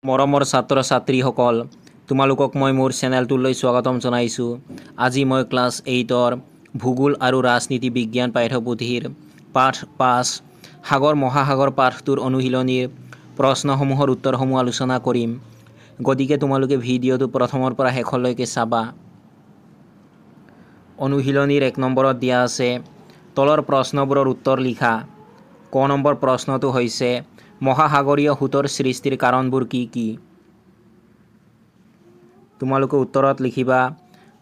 মৰমৰ ছাত্ৰ ছাত্ৰীসকল, তোমালোকক মই মোৰ চেনেলটোলৈ স্বাগতম জনাইছোঁ। আজি মই ক্লাছ 8ৰ ভূগোল আৰু ৰাজনীতি বিজ্ঞান পাঠ্যপুথিৰ পাঠ 5 সাগৰ মহাসাগৰ পাঠটোৰ অনুশীলনীৰ প্ৰশ্নসমূহৰ উত্তৰসমূহ আলোচনা কৰিম। গতিকে তোমালোকে ভিডিঅ'টো প্ৰথমৰ পৰা শেষলৈকে চাবা। অনুশীলনীৰ 1 নম্বৰত দিয়া আছে তলৰ প্ৰশ্নবোৰৰ উত্তৰ লিখা। ক নম্বৰ প্ৰশ্নটো হৈছে মহাসাগৰীয় সোঁতৰ সৃষ্টিৰ কাৰণবোৰ কি কি? তোমালোকে উত্তৰত লিখিবা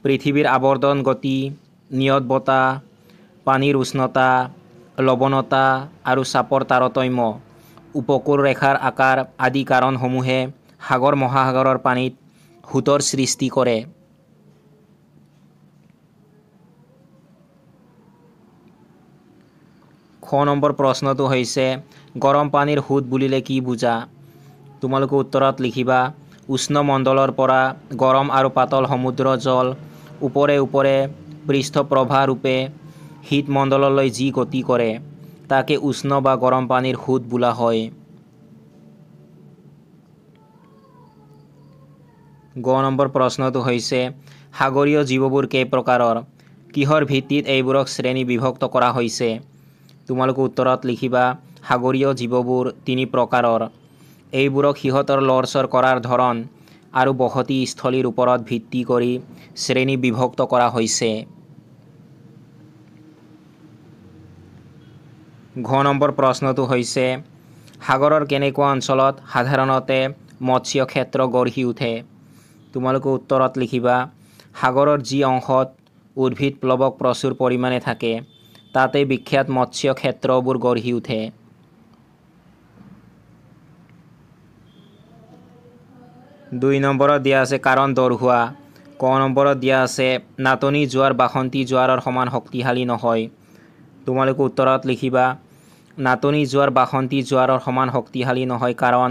পৃথিৱীৰ আৱৰ্তন গতি, নিয়ত বতাহ, পানীৰ উষ্ণতা, লৱণতা আৰু চাপৰ তাৰতম্য, উপকূল ৰেখাৰ আকাৰ আদি কাৰণসমূহে সাগৰ মহাসাগৰৰ পানীত সোঁতৰ সৃষ্টি কৰে। খ নম্বৰ প্ৰশ্নটো হৈছে গৰম পানীৰ সোঁত বুলিলে কি বুজা? তোমালোকে উত্তৰত লিখিবা উষ্ণ মণ্ডলৰ পৰা গৰম আৰু পাতল সমুদ্ৰ জল ওপৰে ওপৰে পৃষ্ঠপ্ৰবাহ ৰূপে শীত মণ্ডললৈ যি গতি কৰে তাকে উষ্ণ বা গৰম পানীৰ সোঁত বোলা হয়। গ নম্বৰ প্ৰশ্নটো হৈছে সাগৰীয় জীৱবোৰ কেই প্ৰকাৰৰ? কিহৰ ভিত্তিত এইবোৰক শ্ৰেণী বিভক্ত কৰা হৈছে? তোমালোকে উত্তৰত লিখিবা সাগৰীয় জীৱবোৰ 3 প্ৰকাৰৰ। এইবোৰক সিহঁতৰ লৰচৰ কৰাৰ ধৰণ আৰু বসতি স্থলীৰ ওপৰত ভিত্তি কৰি শ্ৰেণী বিভক্ত কৰা হৈছে। ঘ নম্বৰ প্ৰশ্নটো হৈছে সাগৰৰ কেনেকুৱা অঞ্চলত সাধাৰণতে মৎস্য ক্ষেত্ৰ গঢ়ি উঠে? তোমালোকে উত্তৰত লিখিবা সাগৰৰ যি অংশত উদ্ভিদ প্লৱক প্ৰচুৰ পৰিমাণে থাকে তাতে বিখ্যাত মৎস্য ক্ষেত্ৰবোৰ গঢ়ি উঠে। দুই নম্বৰত দিয়া আছে কাৰণ দৰ্শোৱা। ক নম্বৰত দিয়া আছে নাটনি জোৱাৰ বাসন্তী জোৱাৰৰ সমান শক্তিশালী নহয়। তোমালোকে উত্তৰত লিখিবা নাটনি জোৱাৰ বাসন্তী জোৱাৰৰ সমান শক্তিশালী নহয় কাৰণ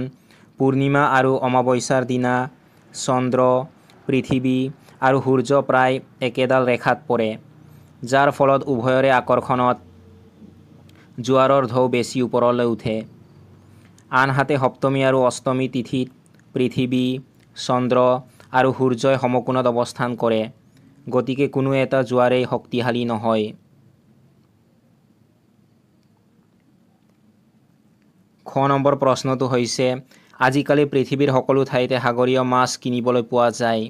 পূৰ্ণিমা আৰু অমাৱস্যাৰ দিনা চন্দ্ৰ, পৃথিৱী আৰু সূৰ্য প্ৰায় একেডাল ৰেখাত পৰে, যাৰ ফলত উভয়ৰে আকৰ্ষণত জোৱাৰৰ ঢৌ বেছি ওপৰলৈ উঠে। আনহাতে সপ্তমী আৰু অষ্টমী তিথিত পৃথিৱী, চন্দ্ৰ আৰু সূৰ্যই সমকোণত অৱস্থান কৰে, গতিকে কোনো এটা জোৱাৰেই শক্তিশালী নহয়। খ নম্বৰ প্ৰশ্নটো হৈছে আজিকালি পৃথিৱীৰ সকলো ঠাইতে সাগৰীয় মাছ কিনিবলৈ পোৱা যায়।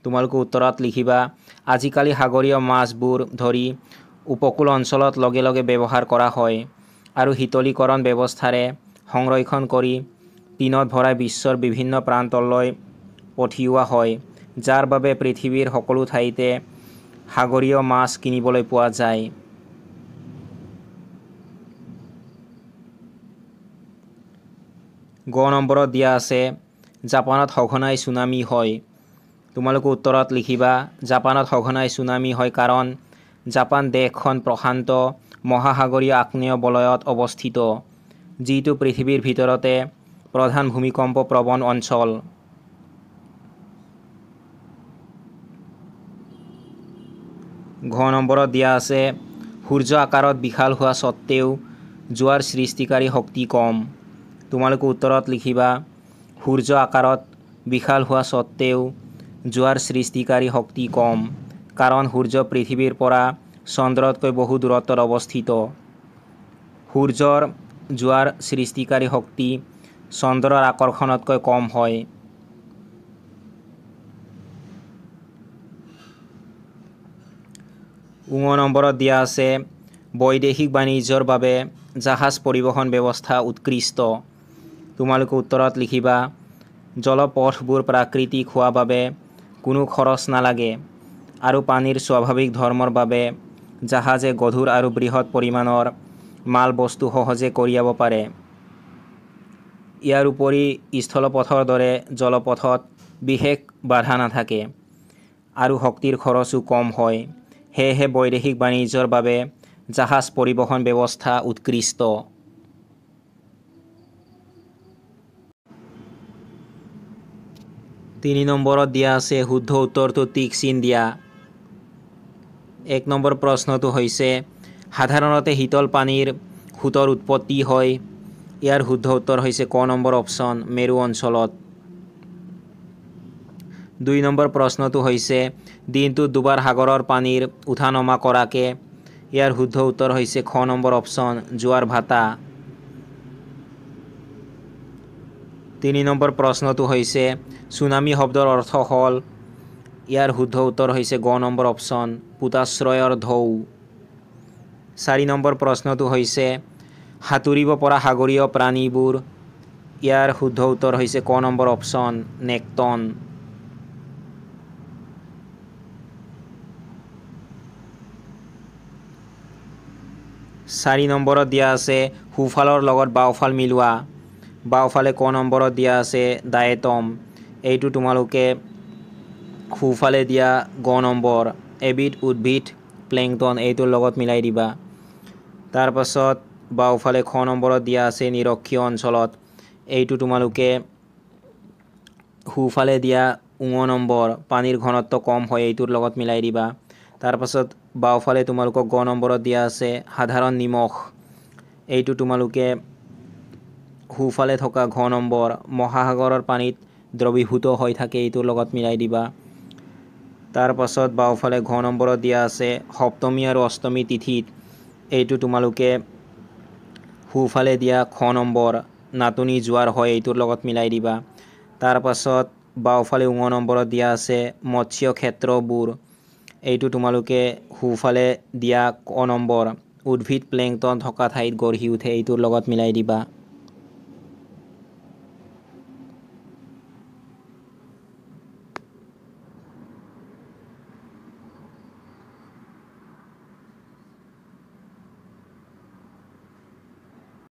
তোমালোকে উত্তৰত লিখিবা আজিকালি সাগৰীয় মাছবোৰ ধৰি উপকূল অঞ্চলত লগে লগে ব্যৱহাৰ কৰা হয় আৰু শীতলীকৰণ ব্যৱস্থাৰে সংৰক্ষণ কৰি টিনত ভৰাই বিশ্বৰ বিভিন্ন প্ৰান্তলৈ পঠিওৱা হয়, যাৰ বাবে পৃথিৱীৰ সকলো ঠাইতে সাগৰীয় মাছ কিনিবলৈ পোৱা যায়। গ নম্বৰত দিয়া আছে জাপানত সঘনাই ছুনামি হয়। তোমালোকে উত্তৰত লিখিবা জাপানত সঘনাই ছুনামি হয় কাৰণ জাপান দেশখন প্ৰশান্ত মহাসাগৰীয় আগ্নেয় বলয়ত অৱস্থিত, যিটো পৃথিৱীৰ ভিতৰতে প্ৰধান ভূমিকম্প প্ৰৱণ অঞ্চল। ঘ নম্বৰত দিয়া আছে সূৰ্য আকাৰত বিশাল হোৱা স্বত্তেও জোৱাৰ সৃষ্টিকাৰী শক্তি কম। তোমালোকে উত্তৰত লিখিবা সূৰ্য আকাৰত বিশাল হোৱা স্বত্তেও জোৱাৰ সৃষ্টিকাৰী শক্তি কম কাৰণ সূৰ্য পৃথিৱীৰ পৰা চন্দ্ৰতকৈ বহু দূৰত্বত অৱস্থিত। সূৰ্যৰ জোৱাৰ সৃষ্টিকাৰী শক্তি চন্দ্ৰৰ আকৰ্ষণতকৈ কম হয়। ঙ নম্বৰত দিয়া আছে বৈদেশিক বাণিজ্যৰ বাবে জাহাজ পৰিবহণ ব্যৱস্থা উৎকৃষ্ট। তোমালোকে উত্তৰত লিখিবা জলপথবোৰ প্ৰাকৃতিক হোৱা বাবে কোনো খৰচ নালাগে আৰু পানীৰ স্বাভাৱিক ধৰ্মৰ বাবে জাহাজে গধুৰ আৰু বৃহৎ পৰিমাণৰ মাল বস্তু সহজে কঢ়িয়াব পাৰে। ইয়াৰ উপৰি স্থলপথৰ দৰে জলপথত বিশেষ বাধা নাথাকে আৰু শক্তিৰ খৰচো কম হয়, সেয়েহে বৈদেশিক বাণিজ্যৰ বাবে জাহাজ পৰিবহণ ব্যৱস্থা উৎকৃষ্ট। 3 নম্বৰত দিয়া আছে শুদ্ধ উত্তৰটো টিক চিন দিয়া। 1 নম্বৰ প্ৰশ্নটো হৈছে সাধাৰণতে শীতল পানীৰ সোঁতৰ উৎপত্তি হয়। ইয়াৰ শুদ্ধ উত্তৰ হৈছে ক নম্বৰ অপশ্যন মেৰু অঞ্চলত। 2 নম্বৰ প্ৰশ্নটো হৈছে দিনটোত দুবাৰ সাগৰৰ পানীৰ উঠা নমা কৰাকে ইয়াৰ শুদ্ধ উত্তৰ হৈছে খ নম্বৰ অপশ্যন জোৱাৰ ভাটা 3 নম্বৰ প্ৰশ্নটো হৈছে সুনামি শব্দৰ অৰ্থ হ'ল ইয়াৰ শুদ্ধ উত্তৰ হৈছে গ নম্বৰ অপশ্যন পোতাশ্ৰয়ৰ ঢৌ 4 নম্বৰ প্ৰশ্নটো হৈছে সাঁতুৰিব পৰা সাগৰীয় প্ৰাণীবোৰ ইয়াৰ শুদ্ধ উত্তৰ হৈছে ক নম্বৰ অপশ্যন নেক্টন 4 নম্বৰত দিয়া আছে সোঁফালৰ লগত বাওঁফাল মিলোৱা বাওঁফালে ক নম্বৰত দিয়া আছে ডায়েটম এইটো তোমালোকে সোঁফালে দিয়া গ নম্বৰ এবিধ উদ্ভিদ প্লেংটন এইটোৰ লগত মিলাই দিবা তাৰ পাছত বাওঁফালে খ নম্বৰত দিয়া আছে নিৰক্ষীয় অঞ্চলত এইটো তোমালোকে সোঁফালে দিয়া ঙ নম্বৰ পানীৰ ঘনত্ব কম হয় এইটোৰ লগত মিলাই দিবা তাৰ পাছত বাওঁফালে তোমালোকক গ নম্বৰত দিয়া আছে সাধাৰণ নিমখ এইটো তোমালোকে সোঁফালে থকা ঘ নম্বৰ মহাসাগৰৰ পানীত দ্ৰৱীভূত হৈ থাকে এইটোৰ লগত মিলাই দিবা তাৰ পাছত বাওঁফালে ঘ নম্বৰত দিয়া আছে সপ্তমী আৰু অষ্টমী তিথিত এইটো তোমালোকে সোঁফালে দিয়া খ নম্বৰ নাটনি জোৱাৰ হয় এইটোৰ লগত মিলাই দিবা তাৰ পাছত বাওঁফালে ঙ নম্বৰত দিয়া আছে মৎস্য ক্ষেত্ৰবোৰ এইটো তোমালোকে সোঁফালে দিয়া ক নম্বৰ উদ্ভিদ প্লেংটন থকা ঠাইত গঢ়ি উঠে এইটোৰ লগত মিলাই দিবা